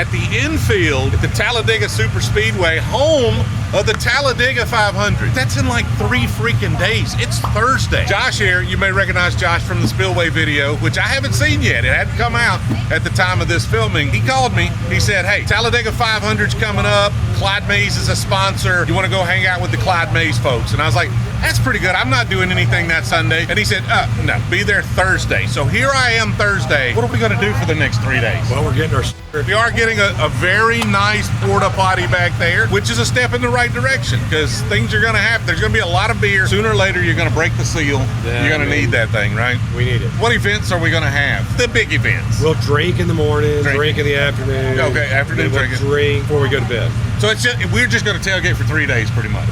at the infield at the Talladega Superspeedway, home of the Talladega 500. That's in like 3 freaking days. It's Thursday. Josh here, you may recognize Josh from the Spillway video, which I haven't seen yet. It hadn't come out at the time of this filming. He called me. He said, hey, Talladega 500's coming up. Clyde May's is a sponsor. You want to go hang out with the Clyde May's folks? And I was like, that's pretty good. I'm not doing anything that Sunday. And he said, no, be there Thursday. So here I am Thursday. What are we going to do for the next 3 days? Well, we're getting our... We are getting a very nice porta potty back there, which is a step in the right direction because things are going to happen. There's going to be a lot of beer. Sooner or later, you're going to break the seal. Yeah, you're going to need that thing, right? We need it. What events are we going to have? The big events. We'll drink in the morning, drink in the afternoon. Okay, afternoon drinking. We'll drink before we go to bed. So it's just, we're just going to tailgate for 3 days pretty much.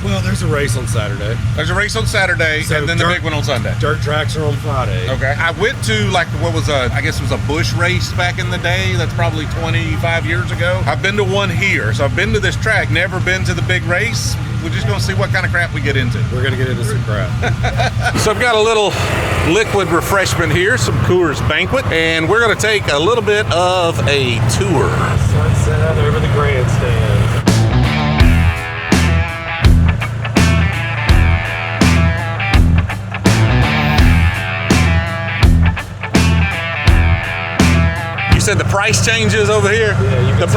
Well, there's a race on Saturday. There's a race on Saturday, and then the big one on Sunday. Dirt tracks are on Friday. Okay. I went to I guess it was a bush race back in the day. That's probably 25 years ago. I've been to one here. So I've been to this track, never been to the big race. We're just going to see what kind of crap we get into. We're going to get into some crap. So I've got a little liquid refreshment here, some Coors Banquet, and we're going to take a little bit of a tour. Sunset over the grandstand. Said the price changes over here. Yeah, the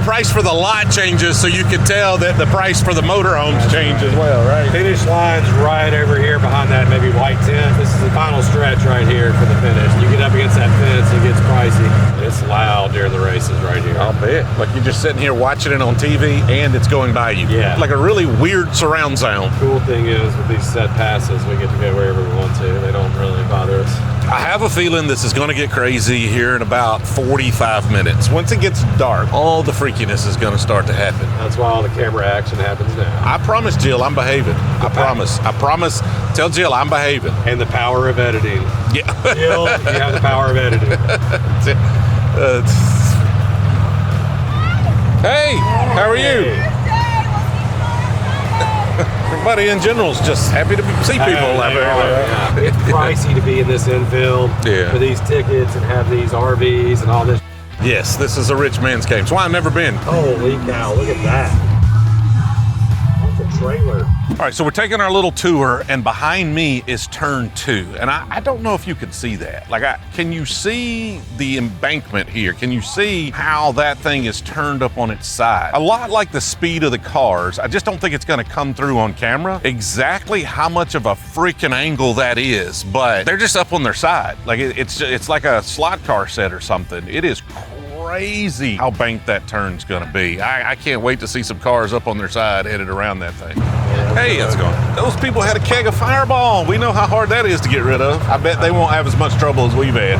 price for the lot changes, so you can tell that the price for the motorhomes change as well, right? Finish line's right over here behind that maybe white tent. This is the final stretch right here for the finish. You get up against that fence, it gets pricey. It's loud during the races right here. I'll bet. Like you're just sitting here watching it on TV and it's going by you. Yeah. Like a really weird surround sound. Cool thing is with these set passes, we get to go wherever we want to. They don't really bother us. I have a feeling this is going to get crazy here in about 45 minutes. Once it gets dark, all the freakiness is going to start to happen. That's why all the camera action happens now. I promise, Jill, I'm behaving. I promise. Tell Jill I'm behaving. And the power of editing. Yeah. Jill, you have the power of editing. Hey, how are you? Everybody in general is just happy to see people. Yeah. It's pricey to be in this infield for these tickets and have these RVs and all this. Yes, this is a rich man's game. That's why I've never been. Holy cow, look at that. That's a trailer. All right, so we're taking our little tour, and behind me is turn 2. And I don't know if you can see that. Can you see the embankment here? Can you see how that thing is turned up on its side? A lot like the speed of the cars. I just don't think it's gonna come through on camera exactly how much of a freaking angle that is, but they're just up on their side. Like it's like a slot car set or something. It is crazy how banked that turn's gonna be. I can't wait to see some cars up on their side headed around that thing. Hey, how's it going? Those people had a keg of Fireball. We know how hard that is to get rid of. I bet they won't have as much trouble as we've had.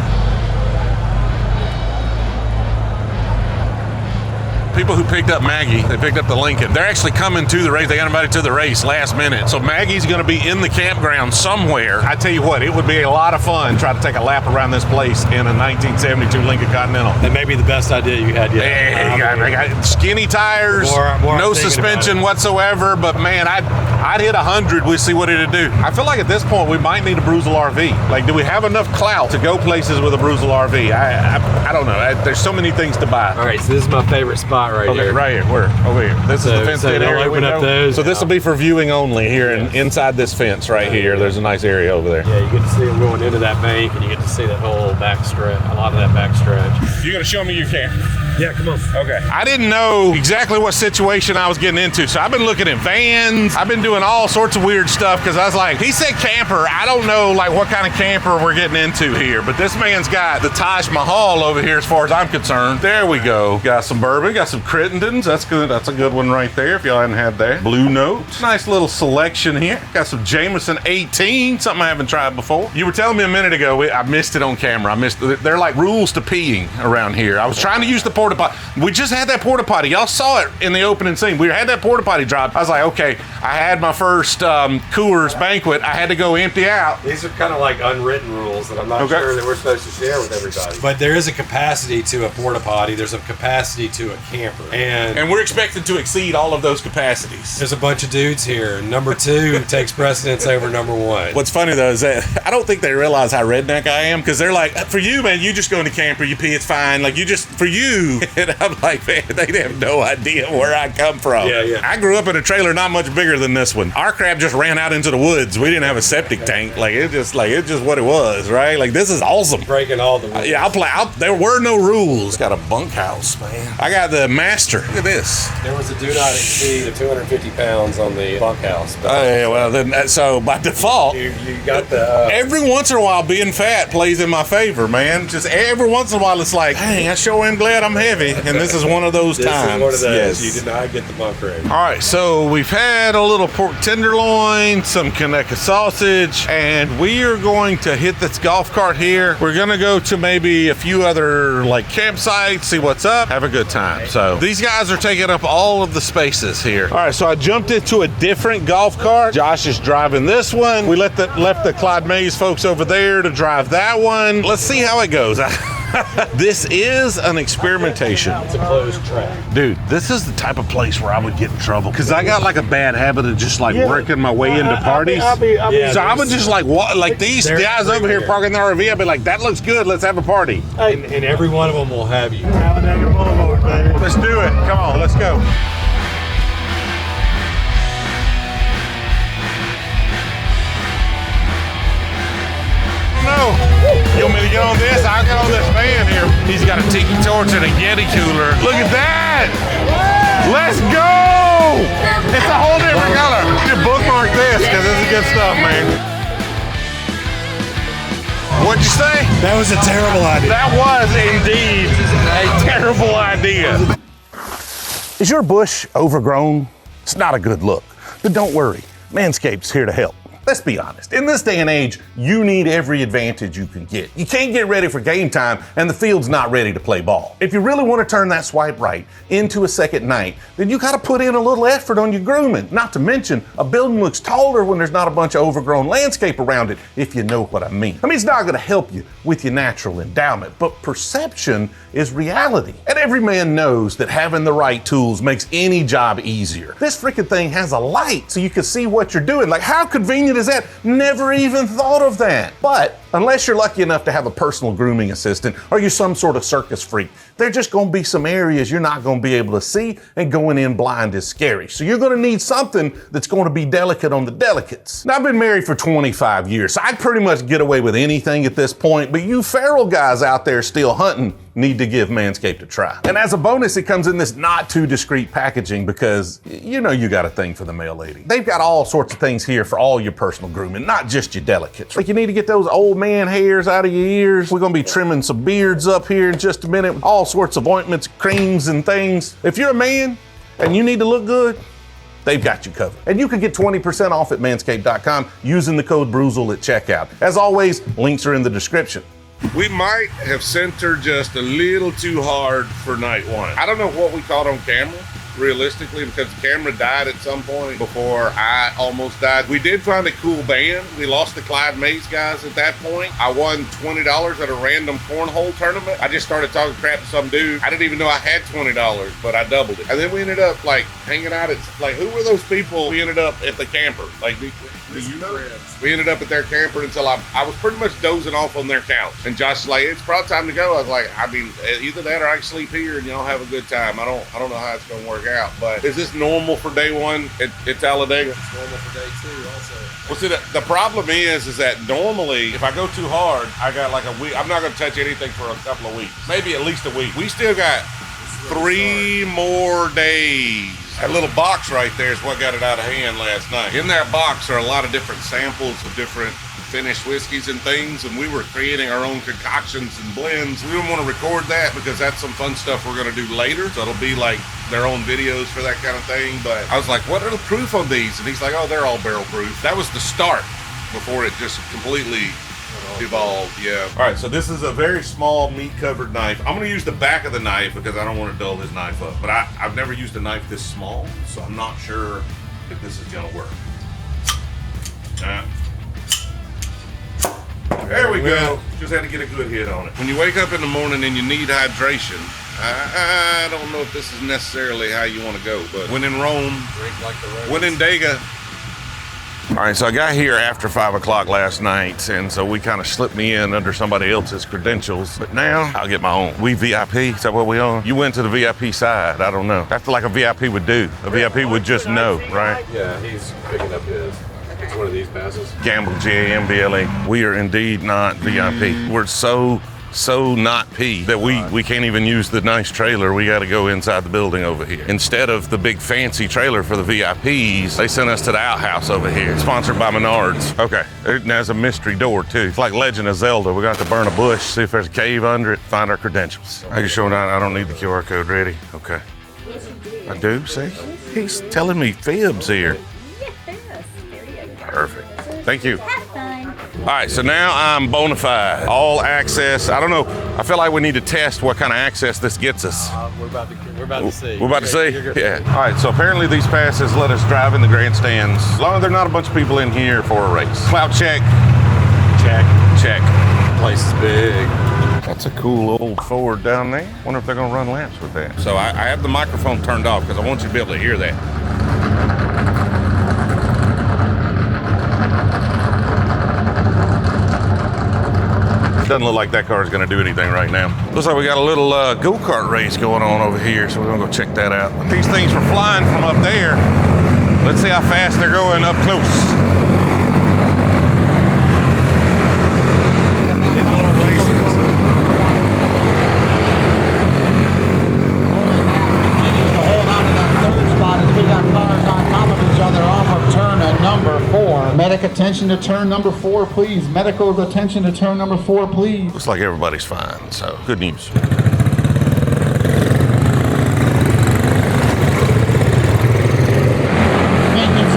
People who picked up Maggie, they picked up the Lincoln. They're actually coming to the race. They got invited to the race last minute. So Maggie's gonna be in the campground somewhere. I tell you what, it would be a lot of fun try to take a lap around this place in a 1972 Lincoln Continental. That may be the best idea you had yet. Yeah, I got skinny tires, no suspension whatsoever, but man, I'd hit 100, we'd see what it'd do. I feel like at this point, we might need a Brewzle RV. Like, do we have enough clout to go places with a Brewzle RV? I don't know. There's so many things to buy. All right, so this is my favorite spot right here. Right here. Where? Over here. This is the fenced in area. Open up those. So this will be for viewing only here, and inside this fence right here, there's a nice area over there. Yeah, you get to see them going into that bank, and you get to see that whole back stretch, a lot of that back stretch. You gonna show me your camera? Yeah, come on. Okay. I didn't know exactly what situation I was getting into, so I've been looking at vans. I've been doing all sorts of weird stuff because I was like, he said camper. I don't know like what kind of camper we're getting into here, but this man's got the Taj Mahal over here as far as I'm concerned. There we go. Got some bourbon, got some Crittendens. That's good. That's a good one right there if y'all hadn't had that. Blue Note. Nice little selection here. Got some Jameson 18, something I haven't tried before. You were telling me a minute ago, I missed it on camera. They're like rules to peeing around here. I was trying to use the porta potty. We just had that porta potty. Y'all saw it in the opening scene. We had that porta potty drop. I was like, okay, I had my first Coors Banquet. I had to go empty out. These are kind of like unwritten rules that I'm not sure that we're supposed to share with everybody. But there is a capacity to a porta potty. There's a capacity to a camper. And we're expected to exceed all of those capacities. There's a bunch of dudes here. Number 2 takes precedence over number 1. What's funny though is that I don't think they realize how redneck I am, because they're like, for you, man, you just go in the camper, you pee, it's fine. Like for you, too. And I'm like, man, they have no idea where I come from. Yeah. I grew up in a trailer not much bigger than this one. Our crap just ran out into the woods. We didn't have a septic tank. It's just what it was, right? Like, this is awesome. Breaking all the rules. Yeah, there were no rules. Got a bunkhouse, man. I got the master. Look at this. There was a do not exceed of 250 pounds on the bunkhouse. Yeah, well, then, so by default, you got the... every once in a while, being fat plays in my favor, man. Just every once in a while, it's like, dang, I sure am glad I'm heavy. And this is one of those times. This is one of those. Yes. You did not get the bunk rate. All right, so we've had a little pork tenderloin, some Conecuh sausage, and we are going to hit this golf cart here. We're going to go to maybe a few other like campsites, see what's up, have a good time. So these guys are taking up all of the spaces here. All right, so I jumped into a different golf cart. Josh is driving this one. We left the Clyde May's folks over there to drive that one. Let's see how it goes. This is an experimentation. It's a closed track. Dude, this is the type of place where I would get in trouble. Because I got like a bad habit of just like working my way into parties. So I would just like, these guys over here parking their RV, I'd be like, that looks good, let's have a party. And every one of them will have you. Let's do it. Come on, let's go. No. You want me to get on this? I'll get on this van here. He's got a tiki torch and a Yeti cooler. Look at that! Let's go! It's a whole different color. You bookmark this because this is good stuff, man. What'd you say? That was a terrible idea. That was indeed a terrible idea. Is your bush overgrown? It's not a good look. But don't worry, Manscaped's here to help. Let's be honest, in this day and age, you need every advantage you can get. You can't get ready for game time and the field's not ready to play ball. If you really want to turn that swipe right into a second night, then you got to put in a little effort on your grooming. Not to mention, a building looks taller when there's not a bunch of overgrown landscape around it, if you know what I mean. I mean, it's not going to help you with your natural endowment, but perception is reality. And every man knows that having the right tools makes any job easier. This freaking thing has a light so you can see what you're doing. Like, how convenient is that? Never even thought of that. But unless you're lucky enough to have a personal grooming assistant or you're some sort of circus freak, there's just going to be some areas you're not going to be able to see, and going in blind is scary. So you're going to need something that's going to be delicate on the delicates. Now, I've been married for 25 years, so I pretty much get away with anything at this point, but you feral guys out there still hunting need to give Manscaped a try. And as a bonus, it comes in this not too discreet packaging because you know you got a thing for the male lady. They've got all sorts of things here for all your personal grooming, not just your delicates. Like, you need to get those old man hairs out of your ears. We're gonna be trimming some beards up here in just a minute. All sorts of ointments, creams, and things. If you're a man and you need to look good, they've got you covered. And you can get 20% off at manscaped.com using the code Brewzle at checkout. As always, links are in the description. We might have sent her just a little too hard for night one. I don't know what we caught on camera, realistically, because the camera died at some point before I almost died. We did find a cool band. We lost the Clyde May's guys at that point. I won $20 at a random cornhole tournament. I just started talking crap to some dude. I didn't even know I had $20, but I doubled it. And then we ended up like hanging out at, like, who were those people? We ended up at the camper. Like, do you know? We ended up at their camper until I was pretty much dozing off on their couch. And Josh was like, it's probably time to go. I was like, I mean, either that or I can sleep here and y'all have a good time. I don't know how it's gonna work out. But is this normal for day one at Talladega? It's normal for day two also. Well, see, the problem is that normally if I go too hard, I got like a week. I'm not gonna touch anything for a couple of weeks, maybe at least a week. We still got 3 more days. That little box right there is what got it out of hand last night. In that box are a lot of different samples of different finished whiskeys and things, and we were creating our own concoctions and blends. We didn't want to record that because that's some fun stuff we're going to do later, so it'll be like their own videos for that kind of thing. But I was like, what are the proof on these? And he's like, oh, they're all barrel proof. That was the start before it just completely evolved. Yeah. All right, so this is a very small meat covered knife. I'm going to use the back of the knife because I don't want to dull his knife up, but I've never used a knife this small, so I'm not sure if this is going to work. There we go. Just had to get a good hit on it. When you wake up in the morning and you need hydration, I don't know if this is necessarily how you want to go, but when in Rome, Drink like the Romans. when in Dega, All right, so I got here after 5 o'clock last night, and so we kind of slipped me in under somebody else's credentials. But now I'll get my own. We VIP, is that what we on? You went to the VIP side, I don't know. That's like a VIP would do. A VIP would just know, right? Yeah, he's picking up his. It's one of these passes. Gamble, GAMBLE. We are indeed not VIP. We're so not P that we can't even use the nice trailer. We got to go inside the building over here. Instead of the big fancy trailer for the VIPs, they sent us to the outhouse over here, sponsored by Menards. Okay, there's a mystery door too. It's like Legend of Zelda. We got to burn a bush, see if there's a cave under it, find our credentials. I can show that I don't need the QR code ready. Okay. I do, see? He's telling me fibs here. Yes, there you go. Perfect. Thank you. Have fun. All right, so now I'm bona fide. All access. I don't know. I feel like we need to test what kind of access this gets us. We're about to see. We're about to see? You're good. Yeah. All right, so apparently these passes let us drive in the grandstands as long as there's not a bunch of people in here for a race. Clout check. Check. Place is big. That's a cool old Ford down there. Wonder if they're gonna run laps with that. So I have the microphone turned off because I want you to be able to hear that. Doesn't look like that car is going to do anything right now. Looks like we got a little go-kart race going on over here, so we're going to go check that out. These things were flying from up there. Let's see how fast they're going up close. Medic attention to turn number 4, please. Medical attention to turn number 4, please. Looks like everybody's fine, so good news. Maintenance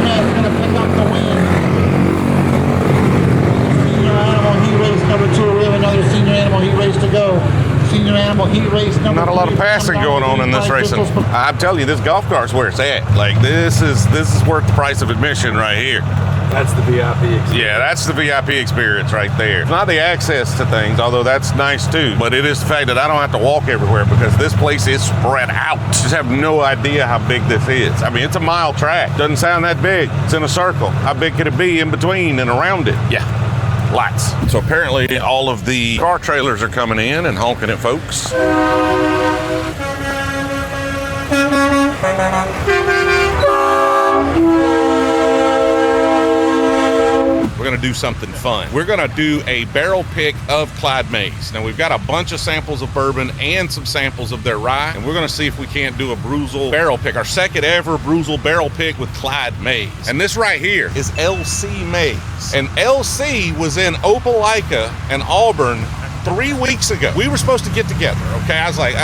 man gonna pick up the win. Senior animal heat race number 2. We have another senior animal heat race to go. Senior animal heat race number Not a lot of 3. passing going on in this racing. I'm telling you, this golf cart's where it's at. Like this is worth the price of admission right here. That's the VIP experience. Yeah, that's the VIP experience right there. It's not the access to things, although that's nice too, but it is the fact that I don't have to walk everywhere because this place is spread out. Just have no idea how big this is. I mean, it's a mile track. Doesn't sound that big. It's in a circle. How big could it be in between and around it? Yeah, lots. So apparently all of the car trailers are coming in and honking at folks. We're gonna do something fun. We're gonna do a barrel pick of Clyde May's. Now we've got a bunch of samples of bourbon and some samples of their rye, and we're gonna see if we can't do a Brewzle barrel pick, our second ever Brewzle barrel pick with Clyde May's. And this right here is LC May's. And LC was in Opelika and Auburn 3 weeks ago. We were supposed to get together, okay? I was like,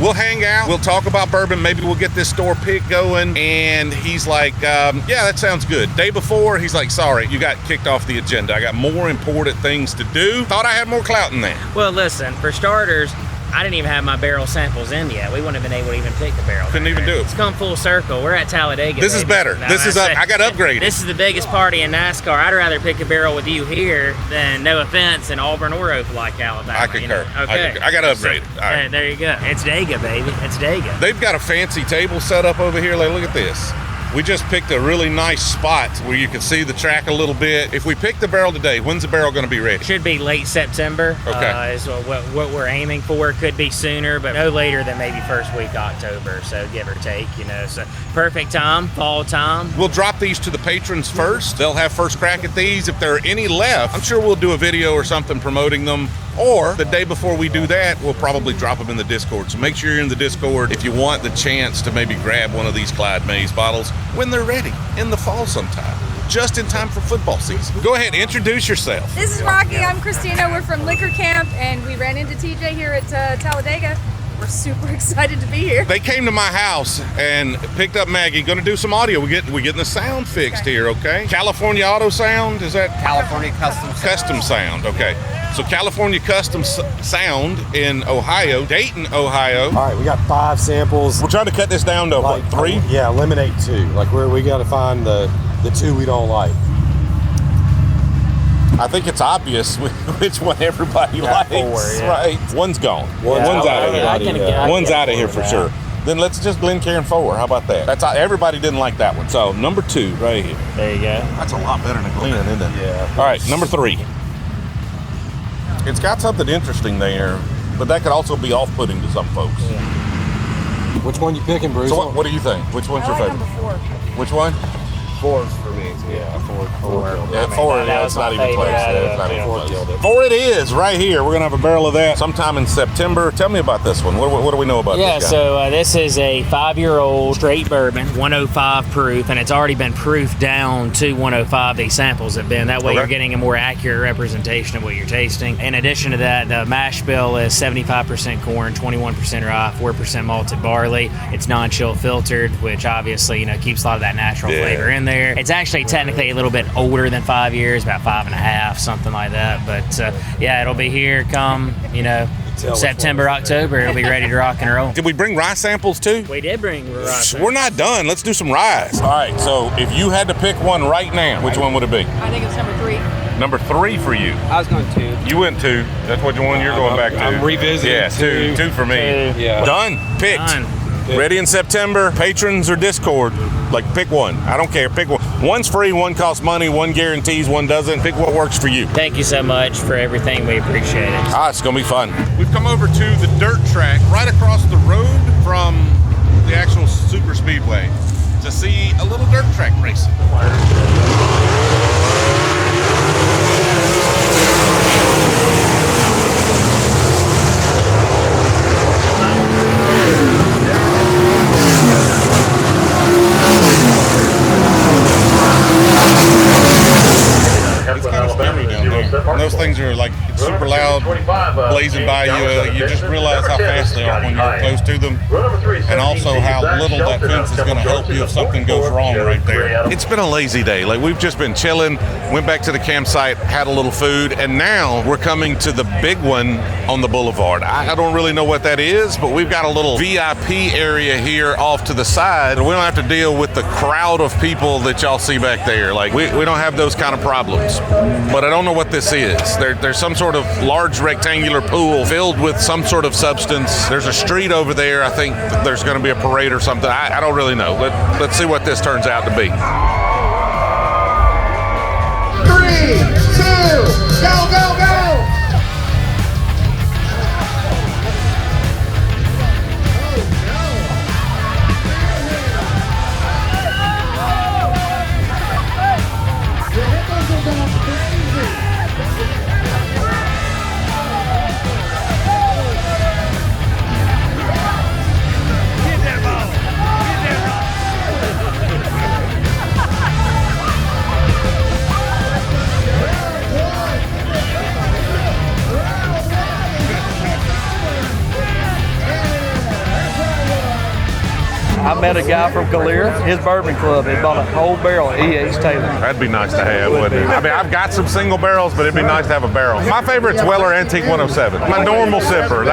we'll hang out, we'll talk about bourbon, maybe we'll get this store pick going. And he's like, yeah, that sounds good. Day before, he's like, sorry, you got kicked off the agenda. I got more important things to do. Thought I had more clout in there. Well, listen, for starters, I didn't even have my barrel samples in yet. We wouldn't have been able to even pick the barrel. Couldn't even do it. It's come full circle. We're at Talladega. This is better. This is up. I got upgraded. This is the biggest party in NASCAR. I'd rather pick a barrel with you here than, no offense, in Auburn or Opelika, Alabama. I concur. Okay. I got upgraded. So, all right. there you go. It's Dega, baby. It's Dega. They've got a fancy table set up over here. Like, look at this. We just picked a really nice spot where you can see the track a little bit. If we pick the barrel today, when's the barrel going to be ready? Should be late September. Okay. Is what we're aiming for. Could be sooner, but no later than maybe first week October. So give or take, So perfect time, fall time. We'll drop these to the patrons first. They'll have first crack at these. If there are any left, I'm sure we'll do a video or something promoting them. Or the day before we do that, we'll probably drop them in the Discord. So make sure you're in the Discord if you want the chance to maybe grab one of these Clyde May's bottles when they're ready in the fall sometime, just in time for football season. Go ahead, introduce yourself. This is Rocky. I'm Christina. We're from Liquor Camp, and we ran into TJ here at Talladega. We're super excited to be here. They came to my house and picked up Maggie. Going to do some audio. We're getting the sound fixed here, okay? California Auto Sound, is that? California Custom Sound. Custom Sound, okay. So California Custom Sound in Ohio, Dayton, Ohio. All right, we got 5 samples. We're trying to cut this down to what, 3? Yeah, eliminate 2. Like we got to find the 2 we don't like. I think it's obvious which one everybody likes, yeah. right? One's gone. One's out of here. One's One's out of here for sure. then let's just Glencairn 4. How about that? That's everybody didn't like that one. So number 2 right here. There you go. That's a lot better than Glen, isn't it? Yeah. All right, number 3. It's got something interesting there, but that could also be off-putting to some folks. Yeah. Which one you picking, Brewzle? So what do you think? Which one's your favorite? Number 4. Which one? 4's for me. Yeah, 4. Yeah, I mean, 4. that Yeah, was it's my not even favorite close. out of Yeah, it's not the even four. close. 4 it is right here. We're gonna have a barrel of that sometime in September. Tell me about this one. What do we know about Yeah, this guy? so this is a 5-year-old straight bourbon, 105 proof, and it's already been proofed down to 105. These samples have been. That way Okay. you're getting a more accurate representation of what you're tasting. In addition to that, the mash bill is 75% corn, 21% rye, 4% malted barley. It's non-chill filtered, which obviously, keeps a lot of that natural Yeah. flavor in there. It's actually technically a little bit older than 5 years, about 5.5, something like that. But yeah, it'll be here come, September, October. It'll be ready to rock and roll. Did we bring rye samples too? We did bring rye. We're not done. Let's do some rye. All right, so if you had to pick one right now, which one would it be? I think it's number 3. Number 3 for you. I was going 2. You went 2. That's what one you're going back to. I'm revisiting Yeah, 2. 2 for me. Yeah. Done. Picked. Done. Ready in September. Patrons or Discord. Pick one. I don't care. Pick one. One's free, one costs money, one guarantees, one doesn't. Pick what works for you. Thank you so much for everything. We appreciate it. It's going to be fun. We've come over to the dirt track right across the road from the actual super speedway to see a little dirt track racing. It's kind of scary down there. And those things are super loud, blazing by you. You just realize how fast they are when you're close to them, and also how little that fence is going to help you if something goes wrong right there. It's been a lazy day. We've just been chilling, went back to the campsite, had a little food, and now we're coming to the big one on the boulevard. I don't really know what that is, but we've got a little VIP area here off to the side. We don't have to deal with the crowd of people that y'all see back there. We don't have those kind of problems. But I don't know what this is. There's some sort of large rectangular pool filled with some sort of substance. There's a street over there. I think there's going to be a parade or something. I don't really know. Let's see what this turns out to be. 3, 2, go, go, go! I met a guy from Calera, his bourbon club, had bought a whole barrel of E.H. Taylor. That'd be nice to have, wouldn't it? I mean, I've got some single barrels, but it'd be nice to have a barrel. My favorite's Weller Antique 107. My normal sipper.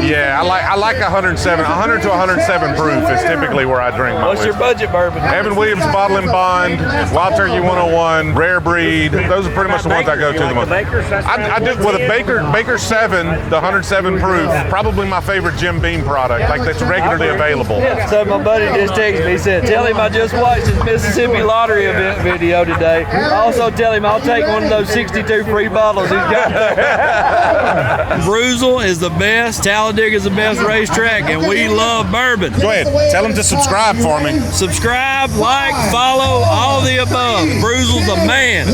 Yeah, I like 107. 100 to 107 proof is typically where I drink my What's your whiskey. budget bourbon? Evan Williams Bottle and Bond, Wild Turkey 101, Rare Breed. Those are pretty much the ones I go to the most. I do with a Baker 7, the 107 proof. Probably my favorite Jim Beam product, that's regularly available. So my buddy just texted me, he said, tell him I just watched his Mississippi Lottery event video today. Also tell him I'll take one of those 62 free bottles he's got there. Brewzle is the best, Talladega is the best racetrack, and we love bourbon. Go ahead, tell them to subscribe for me. Subscribe, like, follow, all the above. Brewzle's the man.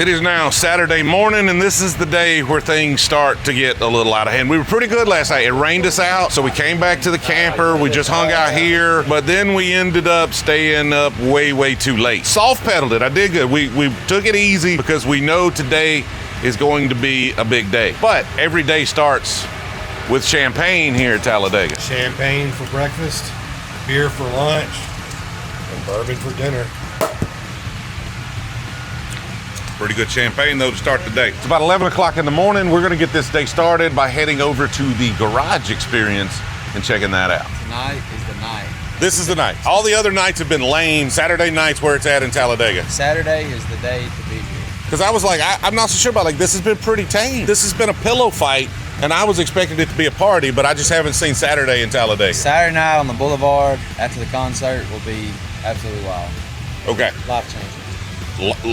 It is now Saturday morning, and this is the day where things start to get a little out of hand. We were pretty good last night. It rained us out, so we came back to the camper. We just hung out here, but then we ended up staying up way too late. Soft pedaled it. I did good. We took it easy because we know today is going to be a big day. But every day starts with champagne here at Talladega. Champagne for breakfast, beer for lunch, and bourbon for dinner. Pretty good champagne, though, to start the day. It's about 11 o'clock in the morning. We're going to get this day started by heading over to the garage experience and checking that out. Tonight is the night. This is the night. All the other nights have been lame. Saturday night's where it's at in Talladega. Saturday is the day to be here. Because I was like, I'm not so sure about this has been pretty tame. This has been a pillow fight And I was expecting it to be a party, but I just haven't seen Saturday in Talladega. Saturday night on the boulevard after the concert will be absolutely wild. Okay. Life changing.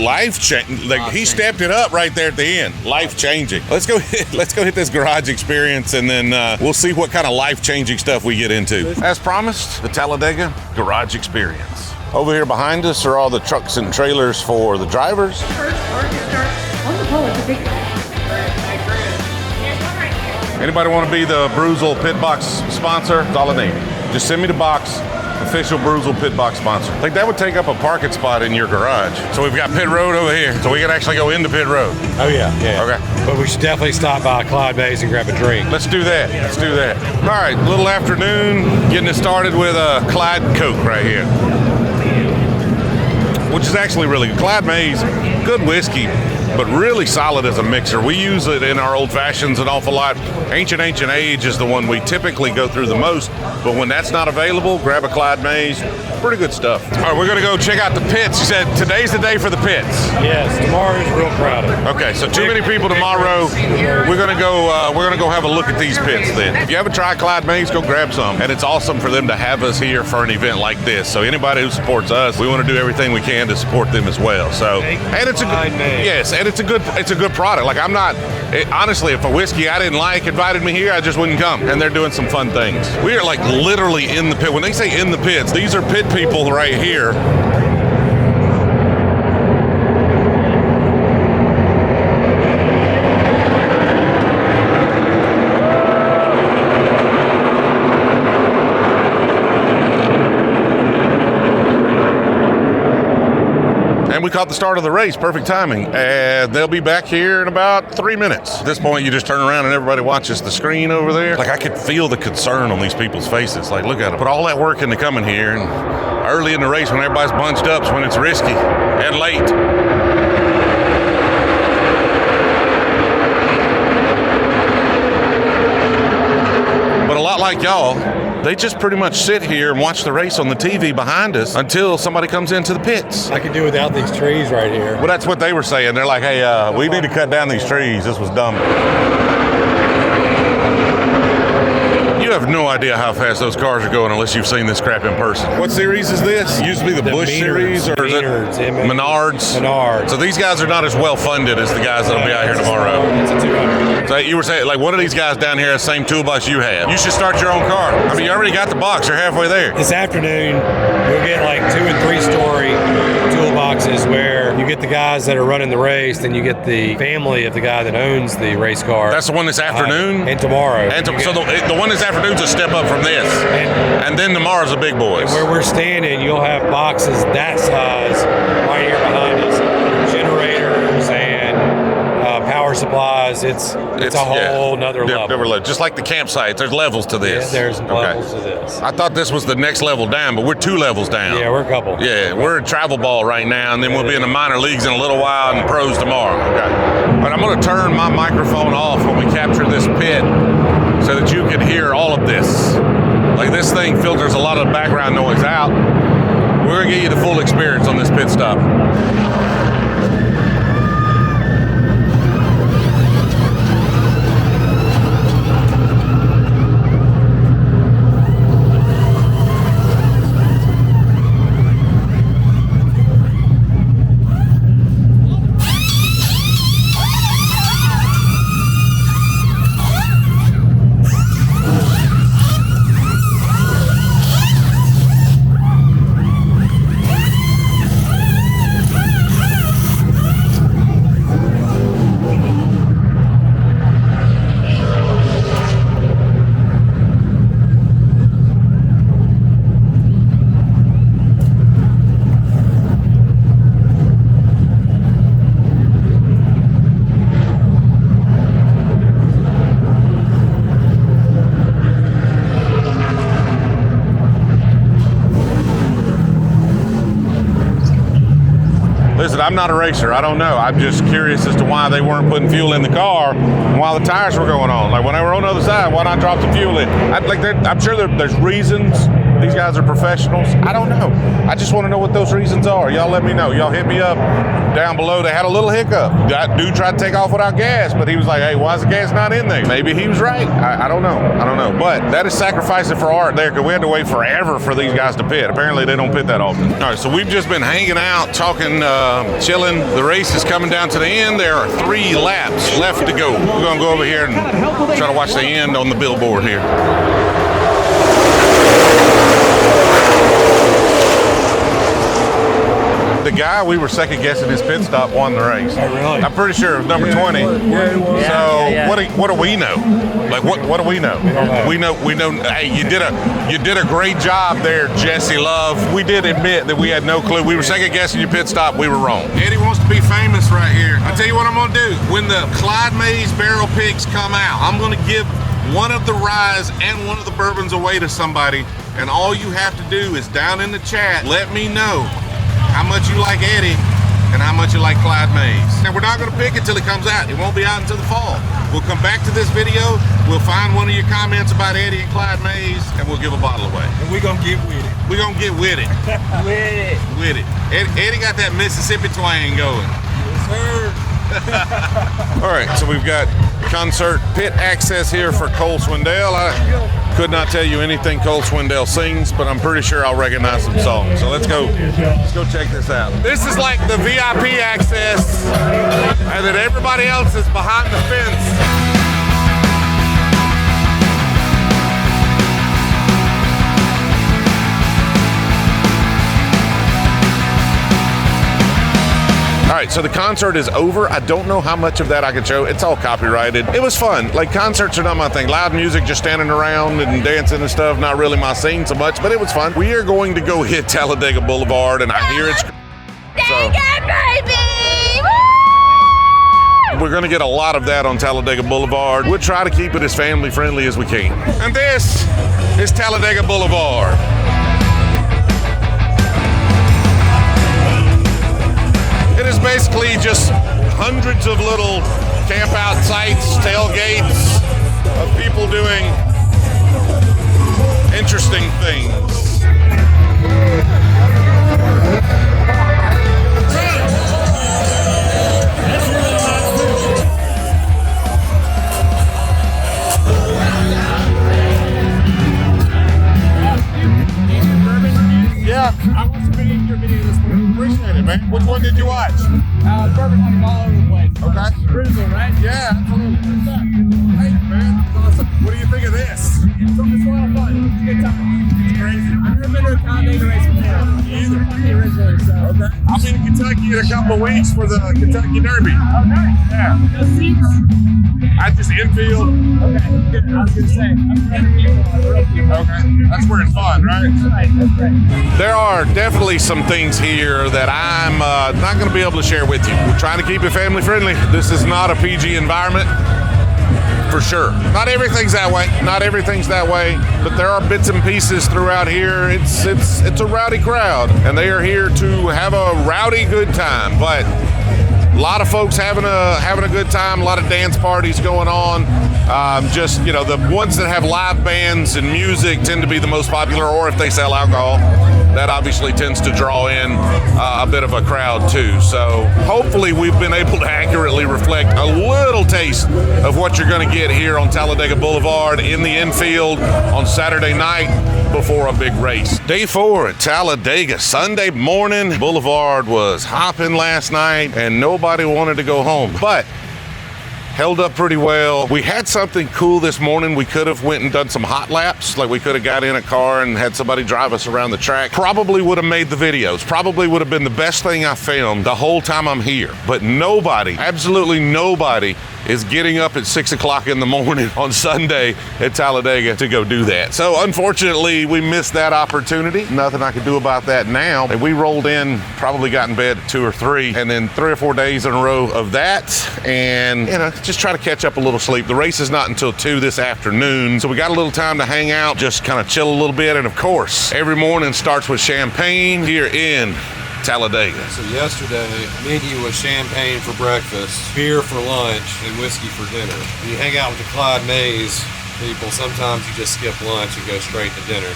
Life changing. Like he stepped it up right there at the end. Life changing. Let's go hit this garage experience, and then we'll see what kind of life changing stuff we get into. As promised, the Talladega garage experience. Over here behind us are all the trucks and trailers for the drivers. Anybody want to be the Brewzle pit box sponsor? That's all I need. Just send me the box. Official Brewzle pit box sponsor. Like that would take up a parking spot in your garage. So we've got pit road over here, so we can actually go into pit road. Oh yeah. Okay. But we should definitely stop by Clyde May's and grab a drink. Let's do that. All right, little afternoon, getting it started with a Clyde Coke right here, which is actually really good. Clyde May's good whiskey, but really solid as a mixer. We use it in our old fashions an awful lot. Ancient Age is the one we typically go through the most, but when that's not available, grab a Clyde May's. Pretty good stuff. All right, we're gonna go check out the pits. You said today's the day for the pits. Yes, tomorrow's real crowded. Okay, so too many people tomorrow. We're gonna go have a look at these pits then. If you haven't tried Clyde May's, go grab some. And it's awesome for them to have us here for an event like this. So anybody who supports us, we want to do everything we can to support them as well. So and it's a good, yes, and it's a good product. Like honestly, if a whiskey I didn't like invited me here, I just wouldn't come. And they're doing some fun things. We are like literally in the pit. When they say in the pits, these are pit people right here. And we caught the start of the race, perfect timing. And they'll be back here in about 3 minutes. At this point, you just turn around and everybody watches the screen over there. Like I could feel the concern on these people's faces. Like, look at them. Put all that work into coming here. And early in the race, when everybody's bunched up, is when it's risky and late. But a lot like y'all, they just pretty much sit here and watch the race on the TV behind us until somebody comes into the pits. I could do without these trees right here. Well, that's what they were saying. They're like, hey, we need to cut down these trees. This was dumb. You have no idea how fast those cars are going unless you've seen this crap in person. What series is this? Used to be the Busch series, or is it Menards? So these guys are not as well funded as the guys that'll be out here tomorrow. It's a 200. So you were saying, like, one of these guys down here has the same toolbox you have. You should start your own car. I mean, you already got the box. You're halfway there. This afternoon, we'll get like 2- and 3-story toolboxes where you get the guys that are running the race, then you get the family of the guy that owns the race car. That's the one this afternoon? And tomorrow. So the one this afternoon's a step up from this. And then tomorrow's a big boy. And where we're standing, you'll have boxes that size right here behind us. Generators and power supplies. It's a whole nother level. Just like the campsite, there's levels to this. Yeah, there's levels to this. I thought this was the next level down, but we're 2 levels down. Yeah, we're a couple. Yeah, we're in travel ball right now, and then we'll be in the minor leagues in a little while and pros tomorrow. Okay. But I'm going to turn my microphone off when we capture this pit so that you can hear all of this. Like, this thing filters a lot of the background noise out. We're going to get you the full experience on this pit stop. Listen, I'm not a racer. I don't know. I'm just curious as to why they weren't putting fuel in the car while the tires were going on. Like when they were on the other side, why not drop the fuel in? I'm sure there's reasons These guys are professionals. I don't know. I just want to know what those reasons are. Y'all let me know. Y'all hit me up down below. They had a little hiccup. That dude tried to take off without gas, but he was like, hey, why is the gas not in there? Maybe he was right. I don't know. I don't know. But that is sacrificing for art there, because we had to wait forever for these guys to pit. Apparently they don't pit that often. All right, so we've just been hanging out, talking, chilling. The race is coming down to the end. There are 3 laps left to go. We're going to go over here and try to watch the end on the billboard here. The guy we were second guessing his pit stop won the race. Oh, really? I'm pretty sure it was number 20. Yeah, it was. So what do we know? Like what do we know? We know. Hey, you did a great job there, Jesse Love. We did admit that we had no clue. We were second guessing your pit stop. We were wrong. Eddie wants to be famous right here. I tell you what I'm gonna do. When the Clyde May's barrel picks come out, I'm gonna give one of the ryes and one of the bourbons away to somebody. And all you have to do is down in the chat, let me know how much you like Eddie and how much you like Clyde May's. Now, we're not going to pick it till it comes out. It won't be out until the fall. We'll come back to this video. We'll find one of your comments about Eddie and Clyde May's, and we'll give a bottle away. And we're going to get with it. We're going to get with it. With it. Eddie got that Mississippi twang going. Yes, sir. All right, so we've got concert pit access here for Cole Swindell. I could not tell you anything Cole Swindell sings, but I'm pretty sure I'll recognize some songs. So let's go check this out. This is like the VIP access, and then everybody else is behind the fence. All right, so the concert is over. I don't know how much of that I can show. It's all copyrighted. It was fun. Like, concerts are not my thing. Loud music, just standing around and dancing and stuff, not really my scene so much, but it was fun. We are going to go hit Talladega Boulevard, and I hear it's... We're going to get a lot of that on Talladega Boulevard. We'll try to keep it as family friendly as we can. And this is Talladega Boulevard. It is basically just hundreds of little camp out sites, tailgates of people doing interesting things. Yeah. I watched your video this morning. Appreciate it, man. Which one did you watch? Bourbon hunting all over the place. Okay. Brewzle, right? Yeah, absolutely. Hey, man. Awesome. What do you think of this? It's a lot of fun. It's a good time. It's crazy. I've never been to a Talladega race before. Either. Kentucky originally, so. Okay. I'll be in Kentucky in a couple of weeks for the Kentucky Derby. Oh, nice. Yeah. No seats? I just infield. Okay, good. I was going to say, I'm ready people. Okay. That's where it's fun, right? That's right. That's right. There are definitely some things here that I'm not going to be able to share with you. We're trying to keep it family friendly. This is not a PG environment, for sure. Not everything's that way. Not everything's that way, but there are bits and pieces throughout here. It's a rowdy crowd, and they are here to have a rowdy good time. But a lot of folks having a good time. A lot of dance parties going on. Just, you know, the ones that have live bands and music tend to be the most popular, or if they sell alcohol, that obviously tends to draw in a bit of a crowd too. So hopefully we've been able to accurately reflect a little taste of what you're going to get here on Talladega Boulevard in the infield on Saturday night before a big race. Day 4 at Talladega, Sunday morning. Boulevard was hopping last night and nobody wanted to go home, but held up pretty well. We had something cool this morning. We could have went and done some hot laps. Like, we could have got in a car and had somebody drive us around the track. Probably would have made the videos. Probably would have been the best thing I filmed the whole time I'm here. But nobody, absolutely nobody, is getting up at 6 o'clock in the morning on Sunday at Talladega to go do that. So unfortunately, we missed that opportunity. Nothing I could do about that now. And we rolled in, probably got in bed at 2 or 3, and then 3 or 4 days in a row of that. And, you know, just try to catch up a little sleep. The race is not until 2 this afternoon, so we got a little time to hang out, just kind of chill a little bit. And of course, every morning starts with champagne here in Talladega. So yesterday, menu was champagne for breakfast, beer for lunch, and whiskey for dinner. You hang out with the Clyde Mays, people. Sometimes you just skip lunch and go straight to dinner.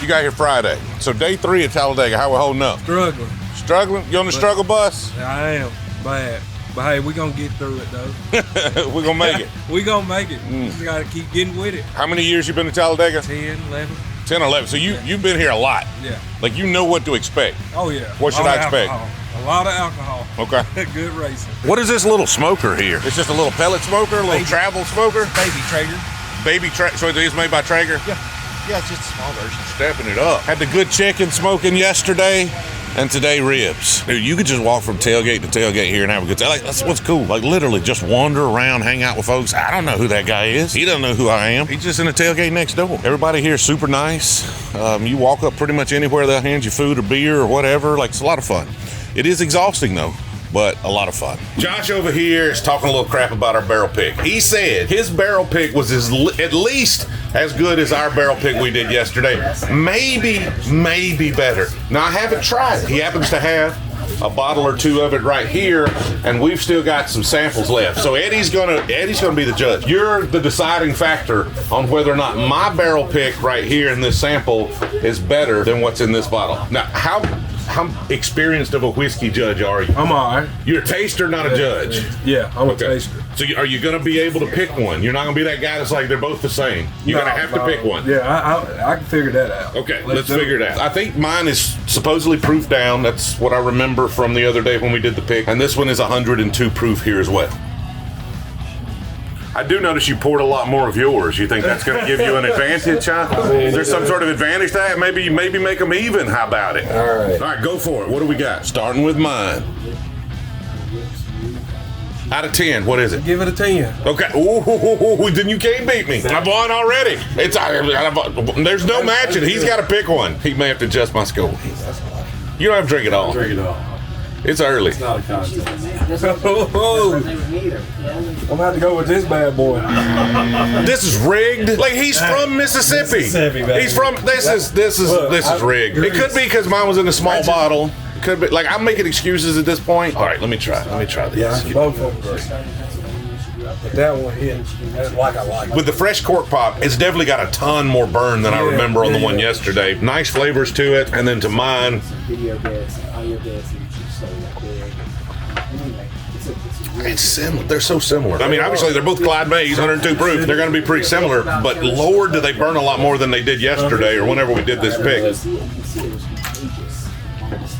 You got here Friday. So day 3 at Talladega, how we holding up? Struggling. Struggling? You on the struggle bus? I am. Bad. But hey, we're going to get through it, though. We're going to make it. We're going to make it. Just got to keep getting with it. How many years you been to Talladega? 10, 11. 10 or 11. So you've been here a lot. Yeah. Like you know what to expect. Oh, yeah. What should I expect? A lot of alcohol. Okay. Good racing. What is this little smoker here? It's just a little pellet smoker, a little travel smoker? Baby Traeger. Baby Traeger. So it is made by Traeger? Yeah. Yeah, it's just a small version. Stepping it up. Had the good chicken smoking yesterday, and today ribs. Dude, you could just walk from tailgate to tailgate here and have a good time. Like, that's what's cool. Like, literally just wander around, hang out with folks. I don't know who that guy is. He doesn't know who I am. He's just in the tailgate next door. Everybody here is super nice. You walk up pretty much anywhere, they'll hand you food or beer or whatever. Like, it's a lot of fun. It is exhausting, though, but a lot of fun. Josh over here is talking a little crap about our barrel pick. He said his barrel pick was at least as good as our barrel pick we did yesterday. Maybe better. Now, I haven't tried it. He happens to have a bottle or two of it right here, and we've still got some samples left. So Eddie's gonna be the judge. You're the deciding factor on whether or not my barrel pick right here in this sample is better than what's in this bottle. Now, how experienced of a whiskey judge are you? I'm all right. You're a taster, not a judge. Yeah, I'm a taster. So are you going to be able to pick one? You're not going to be that guy that's like, they're both the same. You're going to have to pick one. Yeah, I can figure that out. Okay, let's figure it out. I think mine is supposedly proof down. That's what I remember from the other day when we did the pick. And this one is 102 proof here as well. I do notice you poured a lot more of yours. You think that's going to give you an advantage, huh? Is there some sort of advantage to that? Maybe make them even. How about it? All right. All right, go for it. What do we got? Starting with mine. Out of 10, what is it? Give it a 10. Okay. Ooh, then you can't beat me. I've won already. There's no matching. He's got to pick one. He may have to adjust my score. You don't have to drink it all. Drink it all. It's early. It's not a contest. I'm gonna have to go with this bad boy. This is rigged. Like, he's from Mississippi. He's from. This is rigged. It could be because mine was in a small bottle. Could be. Like, I'm making excuses at this point. All right, let me try this. Yeah, both of them. But that one hit like I like it. With the fresh cork pop, it's definitely got a ton more burn than I remember on the one yesterday. Nice flavors to it, and then to mine. It's similar. They're so similar. I mean, obviously, they're both Clyde May's, 102 proof. They're going to be pretty similar, but Lord, do they burn a lot more than they did yesterday or whenever we did this pick.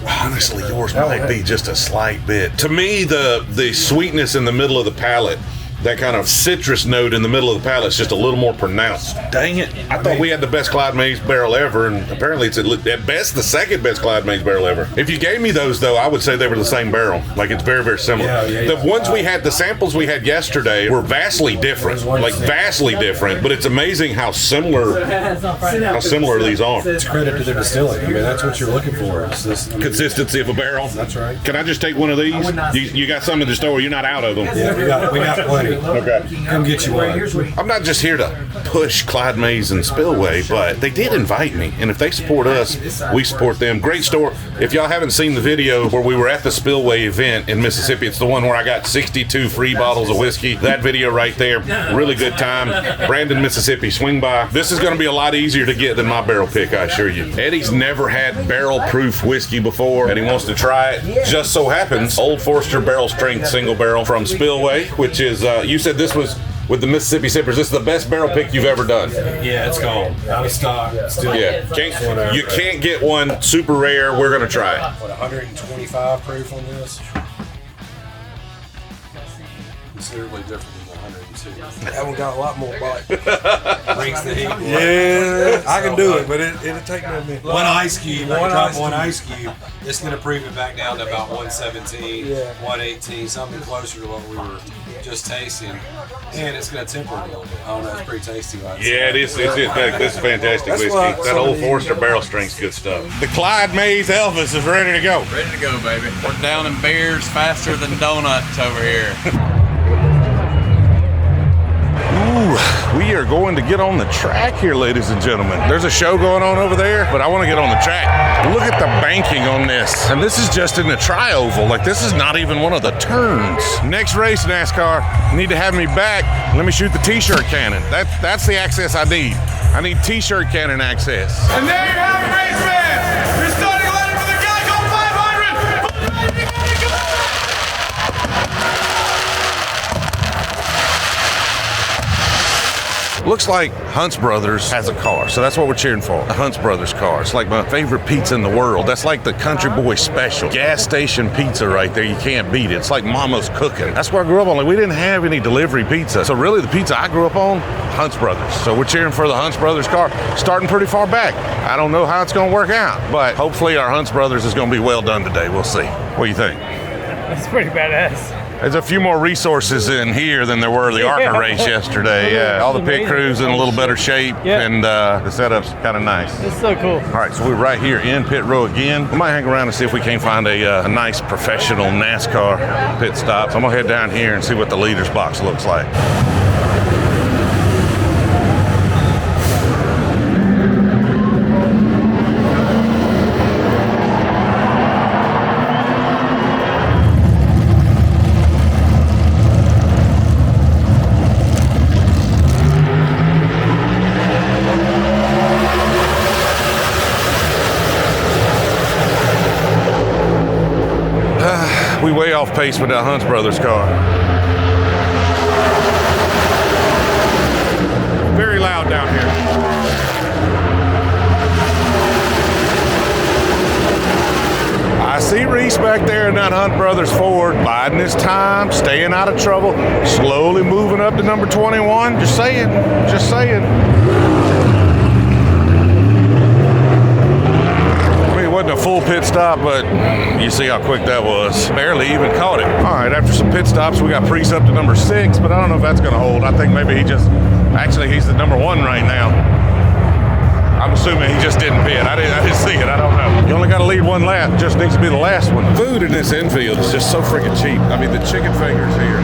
Honestly, yours might be just a slight bit. To me, the sweetness in the middle of the palate, that kind of citrus note in the middle of the palate is just a little more pronounced. Dang it. I thought we had the best Clyde May's barrel ever, and apparently it's at best the second best Clyde May's barrel ever. If you gave me those, though, I would say they were the same barrel. Like, it's very, very similar. The ones the samples we had yesterday were vastly different. Like, vastly different, but it's amazing how similar these are. It's credit to their distilling. I mean, that's what you're looking for. It's this consistency of a barrel. That's right. Can I just take one of these? You got some in the store, you're not out of them. Yeah, we got plenty. Okay. Come get you one. I'm not just here to push Clyde May's and Spillway, but they did invite me. And if they support us, we support them. Great store. If y'all haven't seen the video where we were at the Spillway event in Mississippi, it's the one where I got 62 free bottles of whiskey. That video right there. Really good time. Brandon, Mississippi. Swing by. This is going to be a lot easier to get than my barrel pick, I assure you. Eddie's never had barrel-proof whiskey before, and he wants to try it. Just so happens, Old Forester barrel strength single barrel from Spillway, which is, you said this was with the Mississippi Sippers. This is the best barrel pick you've ever done. Yeah, it's gone. Out of stock. Still. Yeah. You can't get one. Super rare. We're going to try it. What, 125 proof on this? Considerably different than the 102. That one got a lot more bite. Brings the heat. Yeah, I can do it, but it'll take me a minute. One ice cube. I can drop one ice cube. It's going to prove it back down to about 117, 118, something closer to what we were just tasting. And it's going to temper it a little bit. I don't know, it's pretty tasty. Yeah, it is. This is fantastic whiskey. That Old Forester barrel strength's good stuff. The Clyde May's Elvis is ready to go. Ready to go, baby. We're down in beers faster than donuts over here. Ooh. We are going to get on the track here, ladies and gentlemen. There's a show going on over there, but I want to get on the track. Look at the banking on this. And this is just in the tri-oval. Like, this is not even one of the turns. Next race, NASCAR, you need to have me back. Let me shoot the t-shirt cannon. That's the access I need. I need t-shirt cannon access. And there you have it, race fans. Your starting line for the Geico 500. You gotta go. Looks like Hunt's Brothers has a car, so that's what we're cheering for. The Hunt's Brothers car. It's like my favorite pizza in the world. That's like the Country Boy special. Gas station pizza right there. You can't beat it. It's like Mama's cooking. That's what I grew up on. Like, we didn't have any delivery pizza. So really the pizza I grew up on, Hunt's Brothers. So we're cheering for the Hunt's Brothers car. Starting pretty far back. I don't know how it's going to work out, but hopefully our Hunt's Brothers is going to be well done today. We'll see. What do you think? That's pretty badass. There's a few more resources in here than there were the ARCA race yesterday. Yeah, all the pit crews in a little better shape, and the setup's kind of nice. It's so cool. All right, so we're right here in pit row again. We might hang around and see if we can find a nice professional NASCAR pit stop. So I'm gonna head down here and see what the leader's box looks like. We way off pace with that Hunt's Brothers car. Very loud down here. I see Reese back there in that Hunt Brothers Ford, biding his time, staying out of trouble, slowly moving up to number 21. Just saying, just saying. Wasn't a full pit stop, but you see how quick that was. Barely even caught it. All right, after some pit stops, we got Priest up to number 6, but I don't know if that's going to hold. I think maybe he's the number 1 right now. I'm assuming he just didn't pit. I didn't see it. I don't know. You only got to lead one lap. Just needs to be the last one. Food in this infield is just so freaking cheap. I mean, the chicken fingers here.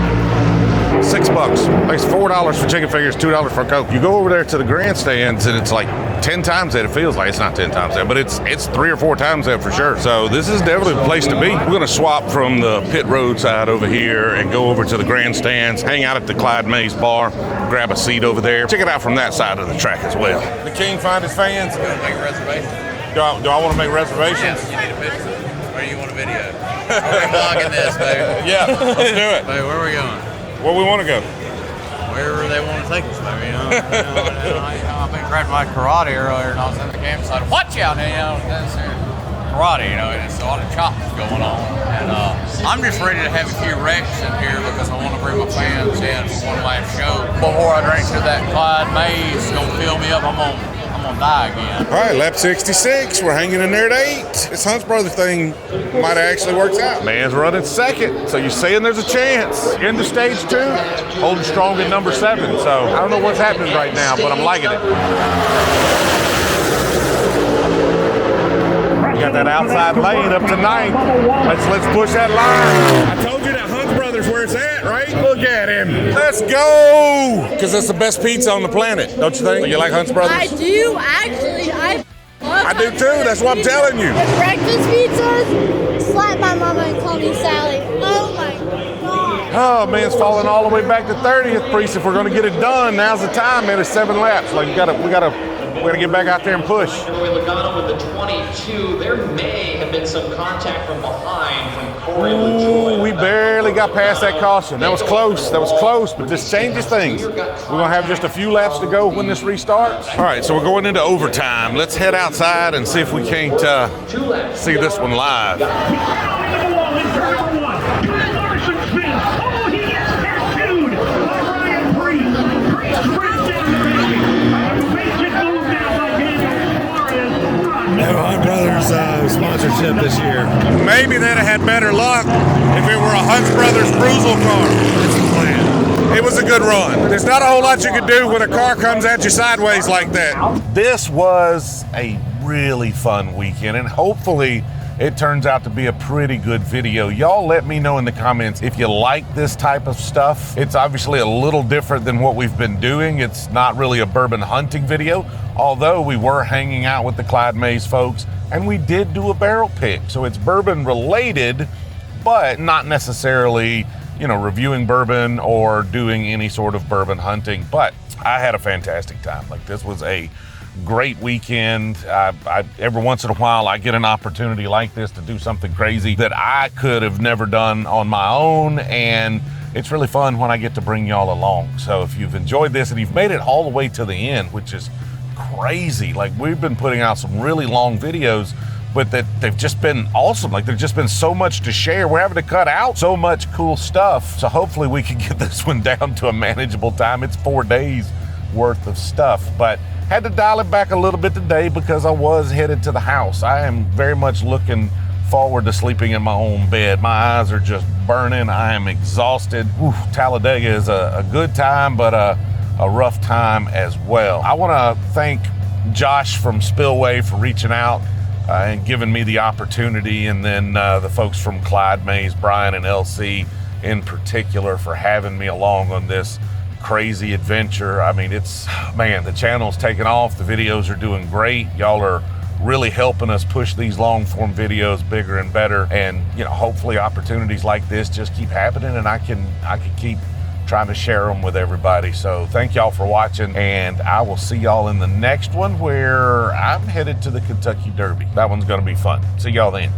$6. It's $4 for chicken fingers, $2 for Coke. You go over there to the grandstands and it's like 10 times that. It feels like it's not 10 times that, but it's 3 or 4 times that for sure. So this is definitely the place to be. We're going to swap from the pit road side over here and go over to the grandstands, hang out at the Clyde May's bar, grab a seat over there. Check it out from that side of the track as well. The King find his fans. You want to make a reservation? Do I want to make reservations? Yes, you need a picture. Or do you want a video? We're vlogging this, baby. Yeah, let's do it. Baby, where are we going? Where we want to go? Wherever they want to take us, baby. I've been grabbed by karate earlier, and I was in the campsite. Watch out, that's karate, and it's a lot of chops going on. And I'm just ready to have a few wrecks in here because I want to bring my fans in for one last show. Before I drink to that Clyde May, it's going to fill me up. I'm gonna die again. All right, lap 66. We're hanging in there at 8. This Hunt's Brother thing might have actually worked out. Man's running 2nd, so you're saying there's a chance. Into stage 2, holding strong at number 7. So I don't know what's happening right now, but I'm liking it. You got that outside lane up to 9th. Let's push that line. I told you that Hunt's Brothers where it's at, right? Look at him. Let's go! Because that's the best pizza on the planet, don't you think? You like Hunt's Brothers? I do, actually. I do too. That's what I'm telling you. The breakfast pizzas, slap my mama and call me Sally. Oh my God. Oh man, it's falling all the way back to 30th, Priest. If we're gonna get it done, now's the time, man. It's 7 laps. Like we gotta get back out there and push. Logano with the 22. There may have been some contact from behind from Corey LaJoy. We barely got past that caution. That was close. But this changes things. We're gonna have just a few laps to go when this restarts. All right, so we're going into overtime. Let's head outside and see if we can't see this one live. Hunt Brothers sponsorship this year. Maybe they'd have had better luck if it were a Hunt Brothers Brewzle car. That's the plan. It was a good run. There's not a whole lot you can do when a car comes at you sideways like that. This was a really fun weekend, and hopefully it turns out to be a pretty good video. Y'all let me know in the comments if you like this type of stuff. It's obviously a little different than what we've been doing. It's not really a bourbon hunting video, although we were hanging out with the Clyde May's folks and we did do a barrel pick. So it's bourbon related, but not necessarily, you know, reviewing bourbon or doing any sort of bourbon hunting. But I had a fantastic time. Like, this was a great weekend. Every once in a while I get an opportunity like this to do something crazy that I could have never done on my own, and it's really fun when I get to bring y'all along. So if you've enjoyed this and you've made it all the way to the end, which is crazy, like, we've been putting out some really long videos, but that they've just been awesome. Like, there's just been so much to share. We're having to cut out so much cool stuff. So hopefully we can get this one down to a manageable time. It's 4 days worth of stuff, but had to dial it back a little bit today because I was headed to the house. I am very much looking forward to sleeping in my own bed. My eyes are just burning. I am exhausted. Whew, Talladega is a good time, but a rough time as well. I want to thank Josh from Spillway for reaching out and giving me the opportunity, and then the folks from Clyde May's, Brian and LC in particular, for having me along on this crazy adventure. I mean, man, the channel's taking off. The videos are doing great. Y'all are really helping us push these long form videos bigger and better. And, you know, hopefully opportunities like this just keep happening, and I can keep trying to share them with everybody. So thank y'all for watching, and I will see y'all in the next one, where I'm headed to the Kentucky Derby. That one's going to be fun. See y'all then.